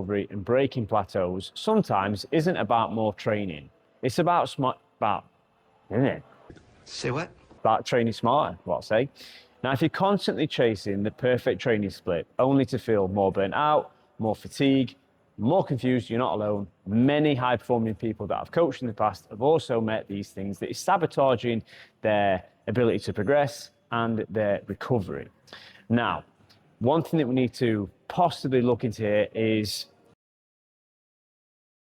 recovery and breaking plateaus sometimes isn't about more training. It's about Say what? About training smarter, what I say. Now, if you're constantly chasing the perfect training split only to feel more burnt out, more fatigue, more confused, you're not alone. Many high-performing people that I've coached in the past have also met these things that is sabotaging their ability to progress and their recovery. Now, one thing that we need to possibly look into here is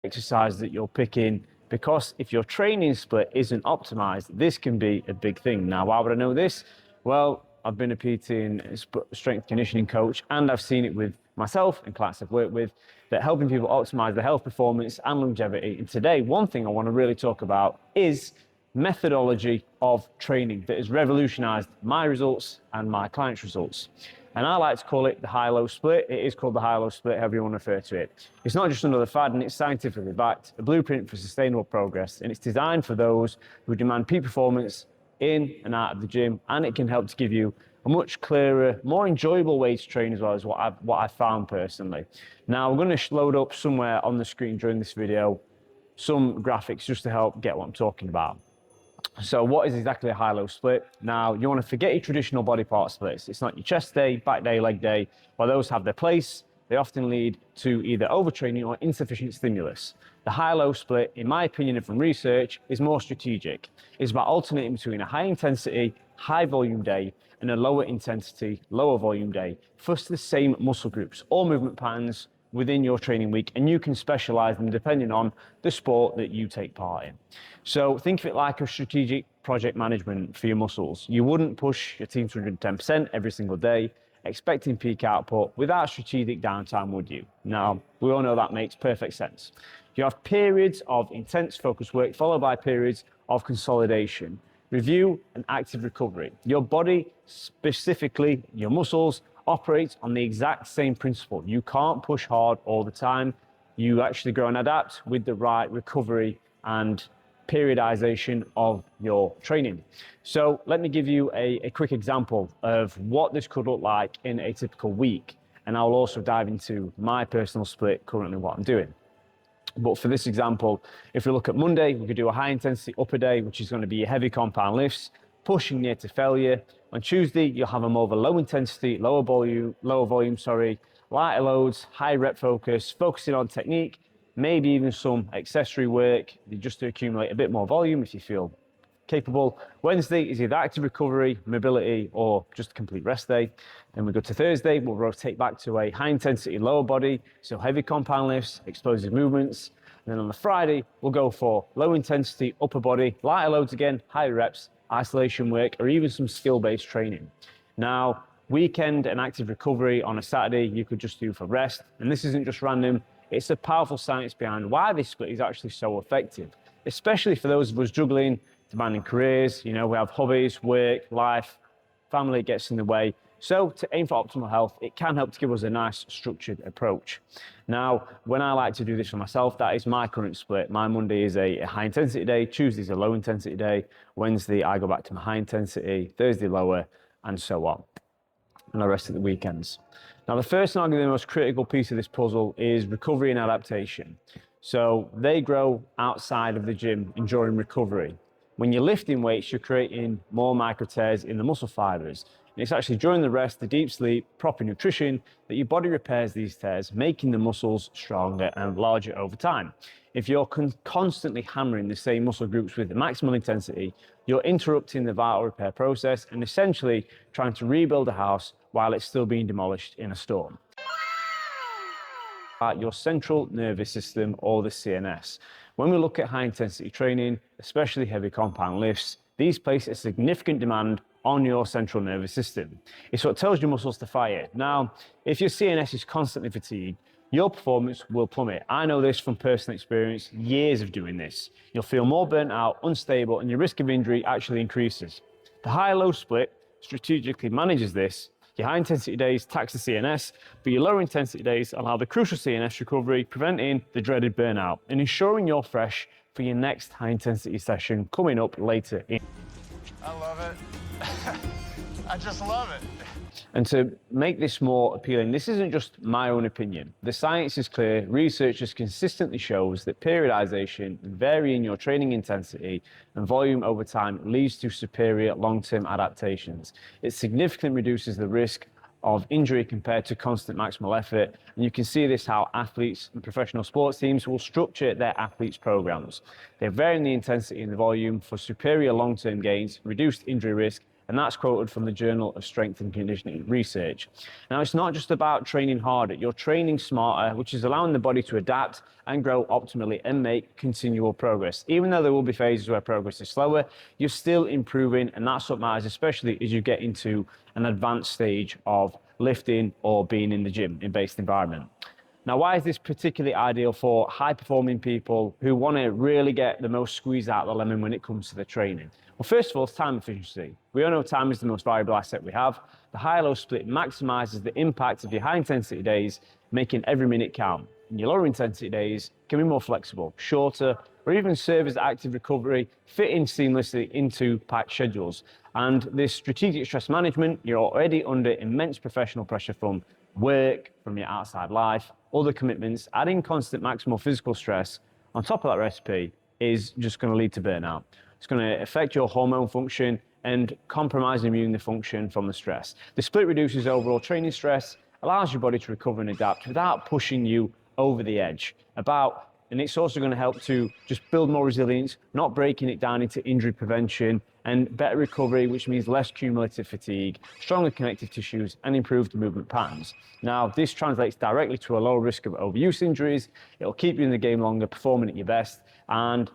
exercise that you're picking, because if your training split isn't optimized, this can be a big thing. Now, why would I know this? Well, I've been a PT and strength conditioning coach, and I've seen it with myself and clients I've worked with, that helping people optimize their health, performance, and longevity. And today, one thing I want to really talk about is methodology of training that has revolutionized my results and my clients' results. And I like to call it the high-low split. It is called the high-low split, however you want to refer to it. It's not just another fad, and it's scientifically backed, a blueprint for sustainable progress, and it's designed for those who demand peak performance in and out of the gym, and it can help to give you a much clearer, more enjoyable way to train, as well as what I've found personally. Now, we're going to load up somewhere on the screen during this video some graphics just to help get what I'm talking about. So what is exactly a high-low split? Now, you want to forget your traditional body part splits. It's not your chest day, back day, leg day. While those have their place, they often lead to either overtraining or insufficient stimulus. The high-low split, in my opinion and from research, is more strategic. It's about alternating between a high-intensity, high-volume day and a lower-intensity, lower-volume day for the same muscle groups or movement patterns within your training week, and you can specialize them depending on the sport that you take part in. So think of it like a strategic project management for your muscles. You wouldn't push your team to 110% every single day, expecting peak output without strategic downtime, would you? Now, we all know that makes perfect sense. You have periods of intense focus work followed by periods of consolidation, review, and active recovery. Your body, specifically your muscles, operates on the exact same principle. You can't push hard all the time. You actually grow and adapt with the right recovery and periodization of your training. So let me give you a quick example of what this could look like in a typical week. And I'll also dive into my personal split, currently what I'm doing. But for this example, if we look at Monday, we could do a high intensity upper day, which is going to be your heavy compound lifts, pushing near to failure. On Tuesday, you'll have a more of a low intensity, lower volume, lighter loads, high rep focus, focusing on technique, maybe even some accessory work, just to accumulate a bit more volume if you feel capable. Wednesday is either active recovery, mobility, or just a complete rest day. Then we go to Thursday, we'll rotate back to a high intensity lower body, so heavy compound lifts, explosive movements. And then on the Friday, we'll go for low intensity upper body, lighter loads again, higher reps, isolation work, or even some skill-based training. Now, weekend and active recovery on a Saturday, you could just do for rest. And this isn't just random. It's a powerful science behind why this split is actually so effective, especially for those of us juggling demanding careers. You know, we have hobbies, work, life, family gets in the way. So to aim for optimal health, it can help to give us a nice structured approach. Now, when I like to do this for myself, that is my current split. My Monday is a high intensity day, Tuesday is a low intensity day, Wednesday I go back to my high intensity, Thursday lower, and so on. And the rest of the weekends. Now, the first and arguably the most critical piece of this puzzle is recovery and adaptation. So they grow outside of the gym and during recovery. When you're lifting weights, you're creating more micro tears in the muscle fibers. And it's actually during the rest, the deep sleep, proper nutrition, that your body repairs these tears, making the muscles stronger and larger over time. If you're constantly hammering the same muscle groups with maximal intensity, you're interrupting the vital repair process and essentially trying to rebuild a house while it's still being demolished in a storm. Your central nervous system, or the CNS. When we look at high intensity training, especially heavy compound lifts, these place a significant demand on your central nervous system. It's what tells your muscles to fire. Now, if your CNS is constantly fatigued, your performance will plummet. I know this from personal experience, years of doing this. You'll feel more burnt out, unstable, and your risk of injury actually increases. The high-low split strategically manages this. Your high intensity days tax the CNS, but your lower intensity days allow the crucial CNS recovery, preventing the dreaded burnout and ensuring you're fresh for your next high intensity session coming up later in. I love it. I just love it. And to make this more appealing, this isn't just my own opinion. The science is clear. Research just consistently shows that periodization, varying your training intensity and volume over time leads to superior long-term adaptations. It significantly reduces the risk of injury compared to constant maximal effort. And you can see this how athletes and professional sports teams will structure their athletes' programs. They're varying the intensity and the volume for superior long-term gains, reduced injury risk, and that's quoted from the Journal of Strength and Conditioning Research. Now, it's not just about training harder, you're training smarter, which is allowing the body to adapt and grow optimally and make continual progress. Even though there will be phases where progress is slower, you're still improving, and that's what matters, especially as you get into an advanced stage of lifting or being in the gym in based environment. Now, why is this particularly ideal for high-performing people who want to really get the most squeeze out of the lemon when it comes to the training? Well, first of all, it's time efficiency. We all know time is the most valuable asset we have. The high-low split maximizes the impact of your high-intensity days, making every minute count. And your lower-intensity days can be more flexible, shorter, or even serve as active recovery, fitting seamlessly into packed schedules. And this strategic stress management, you're already under immense professional pressure from work, from your outside life, other commitments. Adding constant maximal physical stress on top of that recipe is just going to lead to burnout. It's going to affect your hormone function and compromise immune function from the stress. The split reduces overall training stress, allows your body to recover and adapt without pushing you over the edge. And it's also going to help to just build more resilience, not breaking it down into injury prevention, and better recovery, which means less cumulative fatigue, stronger connective tissues, and improved movement patterns. Now, this translates directly to a lower risk of overuse injuries. It'll keep you in the game longer, performing at your best, and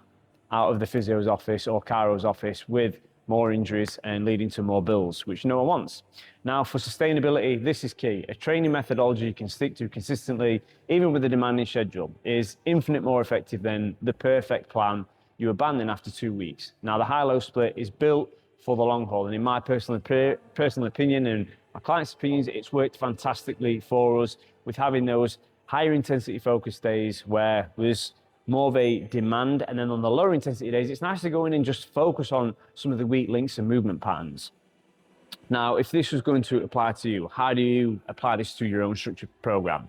out of the physio's office or chiro's office with more injuries and leading to more bills, which no one wants. Now, for sustainability, this is key. A training methodology you can stick to consistently, even with a demanding schedule, is infinite more effective than the perfect plan you abandon after 2 weeks. Now, the high-low split is built for the long haul, and in my personal opinion and my clients' opinions, it's worked fantastically for us with having those higher intensity focused days where there's more of a demand, and then on the lower intensity days, it's nice to go in and just focus on some of the weak links and movement patterns. Now, if this was going to apply to you, how do you apply this to your own structured program?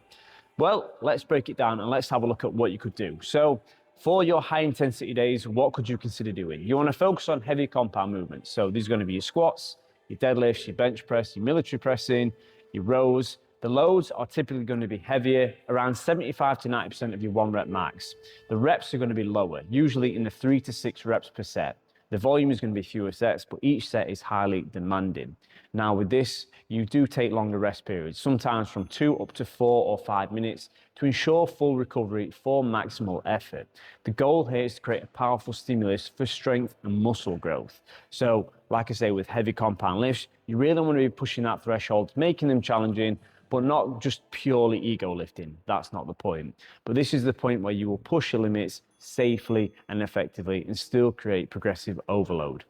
Well, let's break it down and let's have a look at what you could do. So for your high intensity days, what could you consider doing? You want to focus on heavy compound movements. So these are going to be your squats, your deadlifts, your bench press, your military pressing, your rows. The loads are typically going to be heavier, around 75 to 90% of your 1 rep max. The reps are going to be lower, usually in the 3 to 6 reps per set. The volume is going to be fewer sets, but each set is highly demanding. Now with this, you do take longer rest periods, sometimes from 2 up to 4 or 5 minutes, to ensure full recovery for maximal effort. The goal here is to create a powerful stimulus for strength and muscle growth. So, like I say, with heavy compound lifts, you really want to be pushing that threshold, making them challenging, but not just purely ego lifting. That's not the point. But this is the point where you will push your limits safely and effectively and still create progressive overload.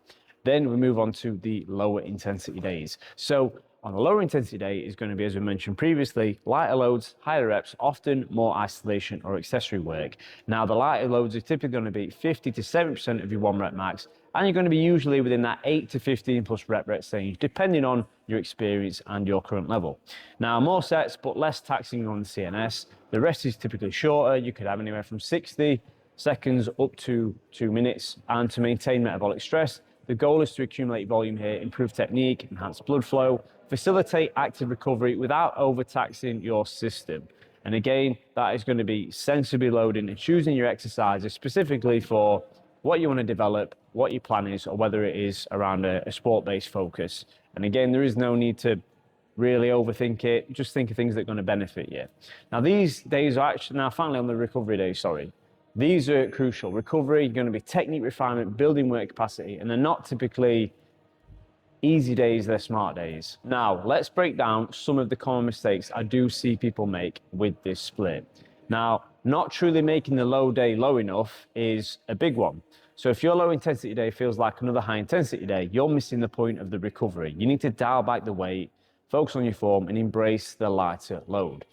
Then we move on to the lower intensity days. So on the lower intensity day is going to be, as we mentioned previously, lighter loads, higher reps, often more isolation or accessory work. Now the lighter loads are typically going to be 50 to 70% of your 1 rep max, and you're going to be usually within that 8 to 15 plus rep range, depending on your experience and your current level. Now more sets, but less taxing on the CNS. The rest is typically shorter. You could have anywhere from 60 seconds up to 2 minutes, and to maintain metabolic stress, the goal is to accumulate volume here, improve technique, enhance blood flow, facilitate active recovery without overtaxing your system. And again, that is going to be sensibly loading and choosing your exercises specifically for what you want to develop, what your plan is, or whether it is around a sport-based focus. And again, there is no need to really overthink it. Just think of things that are going to benefit you. Now, these days are actually, now finally on the recovery days, sorry. These are crucial. Recovery, you're going to be technique refinement, building work capacity, and they're not typically easy days, they're smart days. Now, let's break down some of the common mistakes I do see people make with this split. Now, not truly making the low day low enough is a big one. So if your low intensity day feels like another high intensity day, you're missing the point of the recovery. You need to dial back the weight, focus on your form, and embrace the lighter load.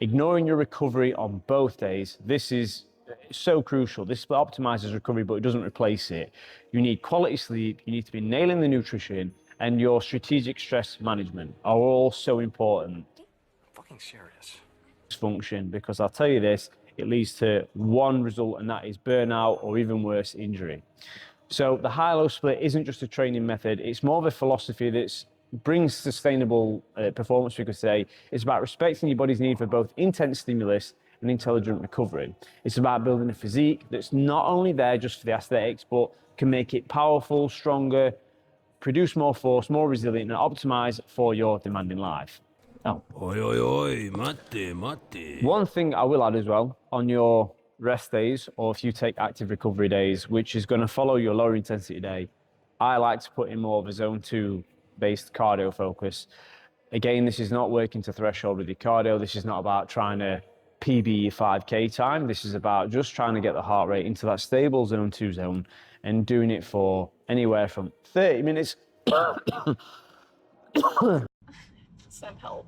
Ignoring your recovery on both days, this is so crucial. This optimizes recovery, but it doesn't replace it. You need quality sleep, you need to be nailing the nutrition, and your strategic stress management are all so important. Fucking serious. Function, because I'll tell you this, it leads to one result, and that is burnout or even worse, injury. So the high-low split isn't just a training method, it's more of a philosophy that brings sustainable performance, we could say. It's about respecting your body's need for both intense stimulus and intelligent recovery. It's about building a physique that's not only there just for the aesthetics, but can make it powerful, stronger, produce more force, more resilient, and optimize for your demanding life. Oh. Oi, oi, oi, mate. One thing I will add as well, on your rest days, or if you take active recovery days, which is going to follow your lower intensity day, I like to put in more of a zone 2 based cardio focus. Again, this is not working to threshold with your cardio. This is not about trying to PB your 5K time. This is about just trying to get the heart rate into that stable zone 2 zone and doing it for anywhere from 30 minutes. Some help.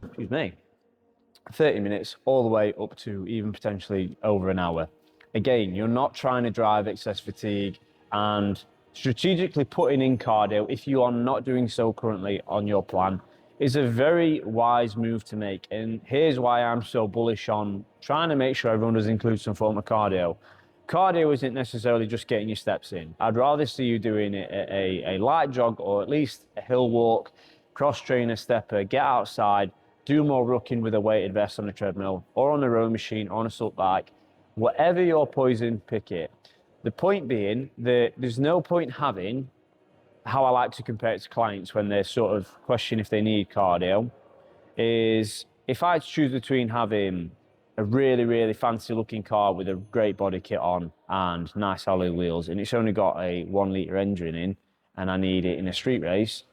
Excuse me. 30 minutes all the way up to even potentially over an hour. Again, you're not trying to drive excess fatigue, and strategically putting in cardio, if you are not doing so currently on your plan, is a very wise move to make. And here's why I'm so bullish on trying to make sure everyone does include some form of cardio. Cardio isn't necessarily just getting your steps in. I'd rather see you doing a light jog, or at least a hill walk, cross trainer, stepper, get outside, do more rucking with a weighted vest on a treadmill or on a row machine or on a salt bike. Whatever your poison, pick it. The point being that there's no point having, how I like to compare it to clients when they sort of question if they need cardio, is if I choose between having a really, really fancy looking car with a great body kit on and nice alloy wheels, and it's only got a 1 litre engine in, and I need it in a street race,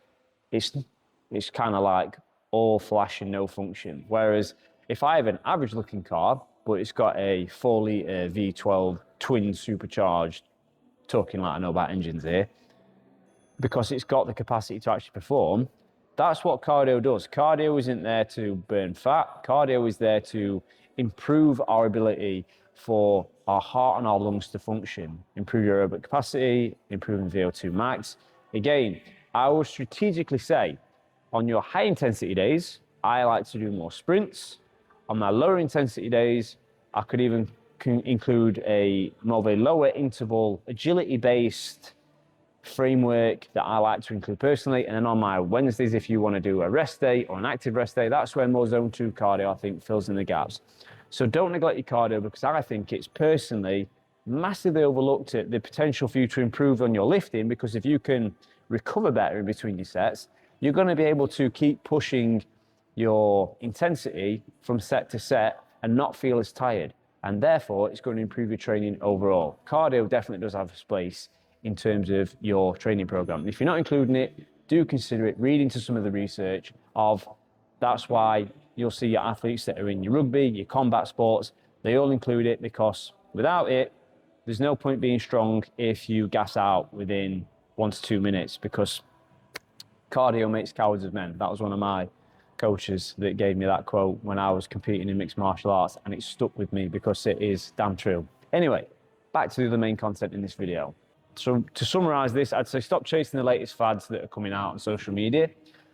it's kind of like all flash and no function. Whereas if I have an average looking car, but it's got a 4 litre V12 twin supercharged, talking like I know about engines here, because it's got the capacity to actually perform, that's what cardio does. Cardio isn't there to burn fat. Cardio is there to improve our ability for our heart and our lungs to function, improve your aerobic capacity, improving VO2 max. Again, I will strategically say, on your high intensity days, I like to do more sprints. On my lower intensity days, I could even include more of a lower interval, agility based framework that I like to include personally. And then on my Wednesdays, if you want to do a rest day or an active rest day, that's where more zone 2 cardio, I think, fills in the gaps. So don't neglect your cardio, because I think it's personally massively overlooked at the potential for you to improve on your lifting, because if you can recover better in between your sets, you're going to be able to keep pushing your intensity from set to set and not feel as tired. And therefore, it's going to improve your training overall. Cardio definitely does have a place in terms of your training program. And if you're not including it, do consider it. Read into some of the research of, that's why you'll see your athletes that are in your rugby, your combat sports, they all include it, because without it, there's no point being strong if you gas out within 1 to 2 minutes, because cardio makes cowards of men. That was one of my coaches that gave me that quote when I was competing in mixed martial arts, and it stuck with me because it is damn true. Anyway, back to the main content in this video. So to summarize this, I'd say stop chasing the latest fads that are coming out on social media,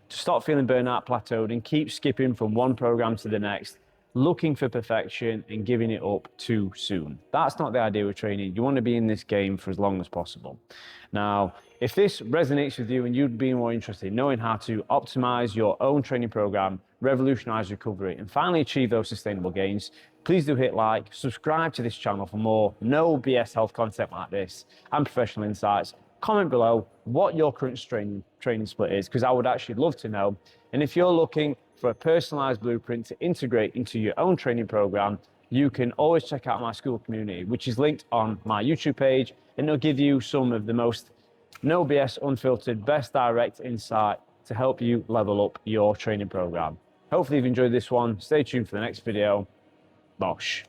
to stop feeling burnout, plateaued, and keep skipping from one program to the next, looking for perfection and giving it up too soon. That's not the idea of training. You want to be in this game for as long as possible. Now, if this resonates with you and you'd be more interested in knowing how to optimize your own training program, revolutionize recovery, and finally achieve those sustainable gains, please do hit like, subscribe to this channel for more no BS health content like this and professional insights. Comment below what your current training split is, because I would actually love to know. And if you're looking for a personalized blueprint to integrate into your own training program, you can always check out my school community, which is linked on my YouTube page, and it'll give you some of the most no BS, unfiltered, best direct insight to help you level up your training program. Hopefully you've enjoyed this one. Stay tuned for the next video. Bosh.